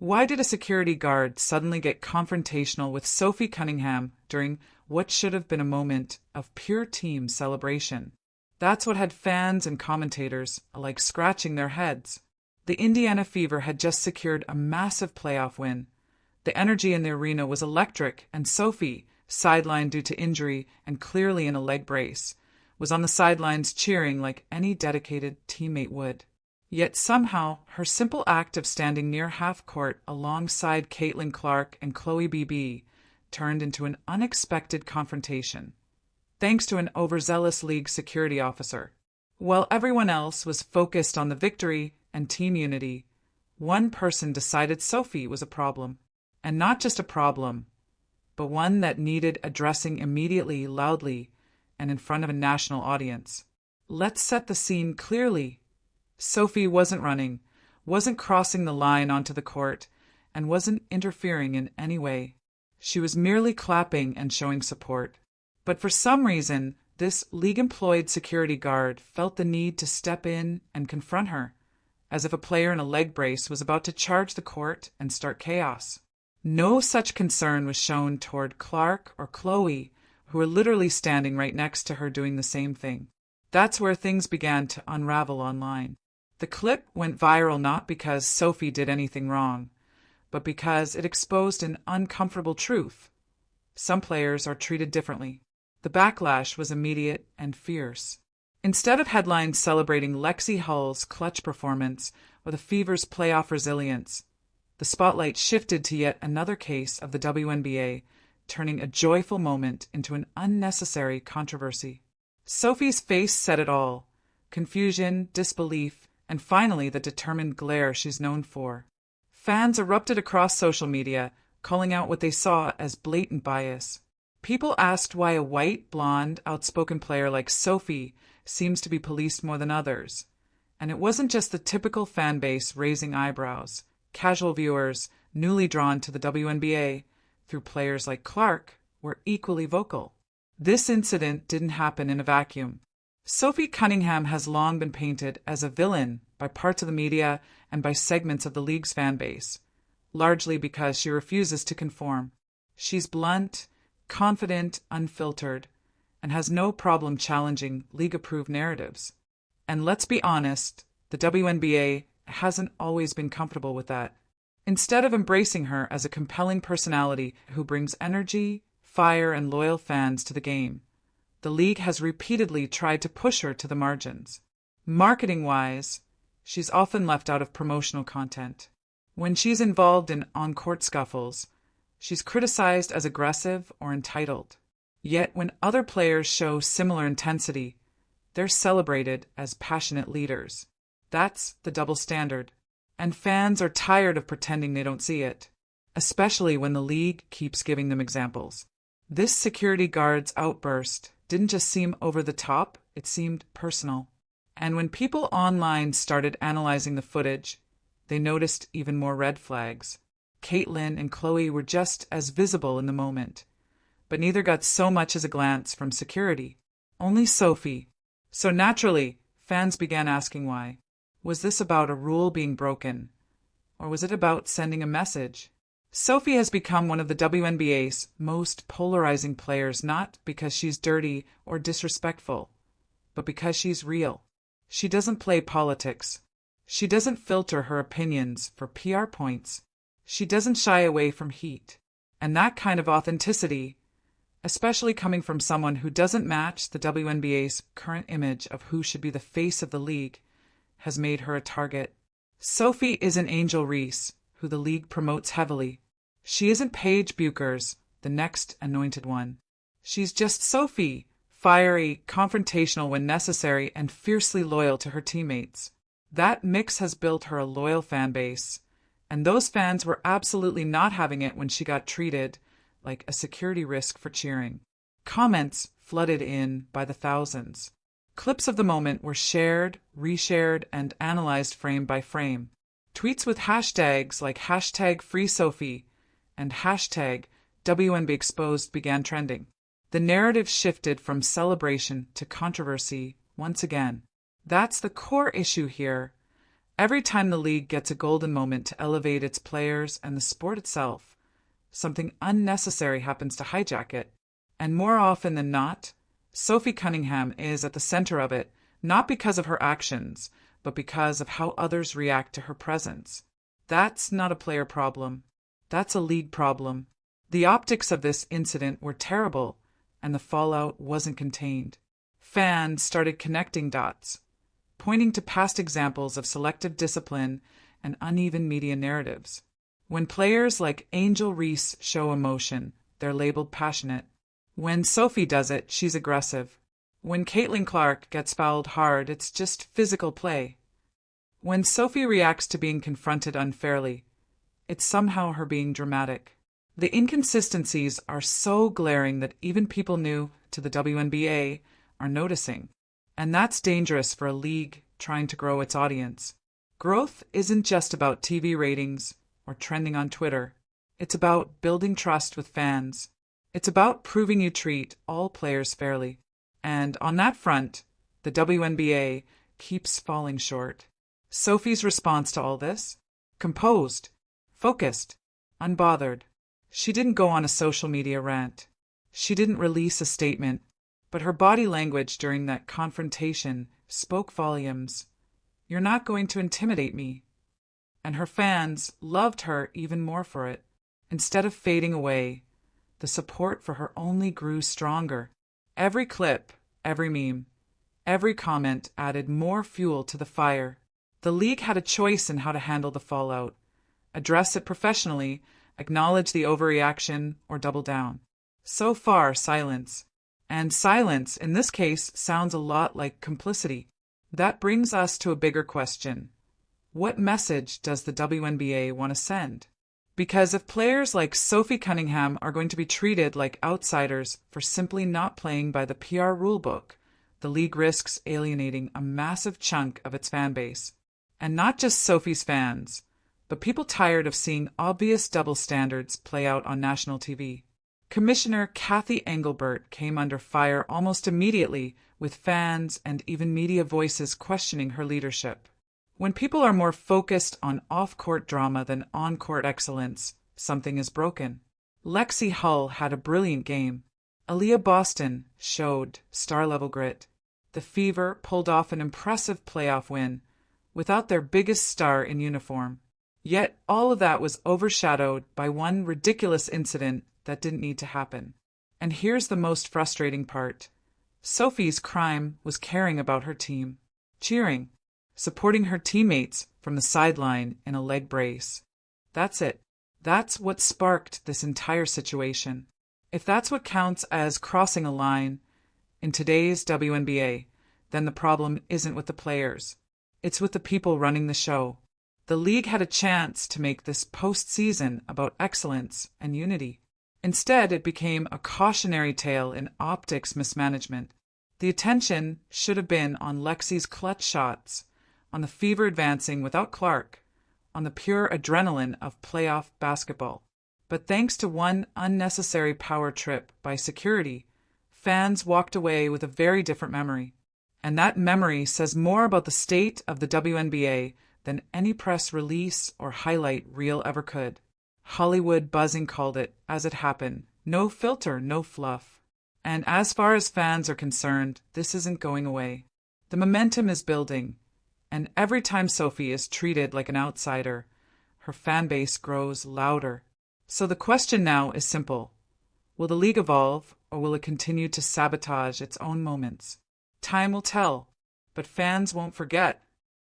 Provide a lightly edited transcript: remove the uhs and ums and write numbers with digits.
Why did a security guard suddenly get confrontational with Sophie Cunningham during what should have been a moment of pure team celebration? That's what had fans and commentators alike scratching their heads. The Indiana Fever had just secured a massive playoff win. The energy in the arena was electric, and Sophie, sidelined due to injury and clearly in a leg brace, was on the sidelines cheering like any dedicated teammate would. Yet somehow, her simple act of standing near half-court alongside CaitlinClark and Chloe BB turned into an unexpected confrontation, thanks to an overzealous league security officer. While everyone else was focused on the victory and team unity, one person decided Sophie was a problem. And not just a problem, but one that needed addressing immediately, loudly, and in front of a national audience. Let's set the scene clearly. Sophie wasn't running, wasn't crossing the line onto the court, and wasn't interfering in any way. She was merely clapping and showing support. But for some reason, this league-employed security guard felt the need to step in and confront her, as if a player in a leg brace was about to charge the court and start chaos. No such concern was shown toward Clark or Chloe, who were literally standing right next to her doing the same thing. That's where things began to unravel online. The clip went viral not because Sophie did anything wrong, but because it exposed an uncomfortable truth. Some players are treated differently. The backlash was immediate and fierce. Instead of headlines celebrating Lexi Hull's clutch performance or the Fever's playoff resilience, the spotlight shifted to yet another case of the WNBA, turning a joyful moment into an unnecessary controversy. Sophie's face said it all: confusion, disbelief, and finally the determined glare she's known for. Fans erupted across social media, calling out what they saw as blatant bias. People asked why a white, blonde, outspoken player like Sophie seems to be policed more than others. And it wasn't just the typical fan base raising eyebrows. Casual viewers, newly drawn to the WNBA through players like Clark, were equally vocal. This incident didn't happen in a vacuum. Sophie Cunningham has long been painted as a villain by parts of the media and by segments of the league's fan base, largely because she refuses to conform. She's blunt, confident, unfiltered, and has no problem challenging league-approved narratives. And let's be honest, the WNBA hasn't always been comfortable with that. Instead of embracing her as a compelling personality who brings energy, fire, and loyal fans to the game, the league has repeatedly tried to push her to the margins. Marketing-wise, she's often left out of promotional content. When she's involved in on-court scuffles, she's criticized as aggressive or entitled. Yet when other players show similar intensity, they're celebrated as passionate leaders. That's the double standard. And fans are tired of pretending they don't see it, especially when the league keeps giving them examples. This security guard's outburst didn't just seem over the top, it seemed personal. And when people online started analyzing the footage, they noticed even more red flags. Caitlin and Chloe were just as visible in the moment, but neither got so much as a glance from security. Only Sophie. So naturally, fans began asking why. Was this about a rule being broken? Or was it about sending a message? Sophie has become one of the WNBA's most polarizing players, not because she's dirty or disrespectful, but because she's real. She doesn't play politics. She doesn't filter her opinions for PR points. She doesn't shy away from heat. And that kind of authenticity, especially coming from someone who doesn't match the WNBA's current image of who should be the face of the league, has made her a target. Sophie isn't Angel Reese, who the league promotes heavily. She isn't Paige Buchers, the next anointed one. She's just Sophie, fiery, confrontational when necessary, and fiercely loyal to her teammates. That mix has built her a loyal fan base, and those fans were absolutely not having it when she got treated like a security risk for cheering. Comments flooded in by the thousands. Clips of the moment were shared, reshared, and analyzed frame by frame. Tweets with hashtags like #FreeSophie and #WNBExposed began trending. The narrative shifted from celebration to controversy once again. That's the core issue here. Every time the league gets a golden moment to elevate its players and the sport itself, something unnecessary happens to hijack it. And more often than not, Sophie Cunningham is at the center of it, not because of her actions, but because of how others react to her presence. That's not a player problem. That's a league problem. The optics of this incident were terrible, and the fallout wasn't contained. Fans started connecting dots, pointing to past examples of selective discipline and uneven media narratives. When players like Angelreese show emotion, they're labeled passionate. When Sophie does it, she's aggressive. When CaitlinClark gets fouled hard, it's just physical play. When Sophie reacts to being confronted unfairly, it's somehow her being dramatic. The inconsistencies are so glaring that even people new to the WNBA are noticing. And that's dangerous for a league trying to grow its audience. Growth isn't just about TV ratings or trending on Twitter. It's about building trust with fans. It's about proving you treat all players fairly. And on that front, the WNBA keeps falling short. Sophie's response to all this? Composed, focused, unbothered. She didn't go on a social media rant. She didn't release a statement. But her body language during that confrontation spoke volumes. You're not going to intimidate me. And her fans loved her even more for it. Instead of fading away, the support for her only grew stronger. Every clip, every meme, every comment added more fuel to the fire. The league had a choice in how to handle the fallout. Address it professionally, acknowledge the overreaction, or double down. So far, silence. And silence, in this case, sounds a lot like complicity. That brings us to a bigger question. What message does the WNBA want to send? Because if players like Sophie Cunningham are going to be treated like outsiders for simply not playing by the PR rulebook, the league risks alienating a massive chunk of its fan base. And not just Sophie's fans, but people tired of seeing obvious double standards play out on national TV. Commissioner Cathy Engelbert came under fire almost immediately, with fans and even media voices questioning her leadership. When people are more focused on off-court drama than on-court excellence, something is broken. Lexi Hull had a brilliant game. Aaliyah Boston showed star-level grit. The Fever pulled off an impressive playoff win, without their biggest star in uniform. Yet all of that was overshadowed by one ridiculous incident that didn't need to happen. And here's the most frustrating part. Sophie's crime was caring about her team, cheering, supporting her teammates from the sideline in a leg brace. That's it. That's what sparked this entire situation. If that's what counts as crossing a line in today's WNBA, then the problem isn't with the players. It's with the people running the show. The league had a chance to make this postseason about excellence and unity. Instead, it became a cautionary tale in optics mismanagement. The attention should have been on Lexi's clutch shots, on the Fever advancing without Clark, on the pure adrenaline of playoff basketball. But thanks to one unnecessary power trip by security, fans walked away with a very different memory. And that memory says more about the state of the WNBA than any press release or highlight reel ever could. Hollywood buzzing called it as it happened. No filter, no fluff. And as far as fans are concerned, this isn't going away. The momentum is building, and every time Sophie is treated like an outsider, her fan base grows louder. So the question now is simple. Will the league evolve, or will it continue to sabotage its own moments? Time will tell, but fans won't forget.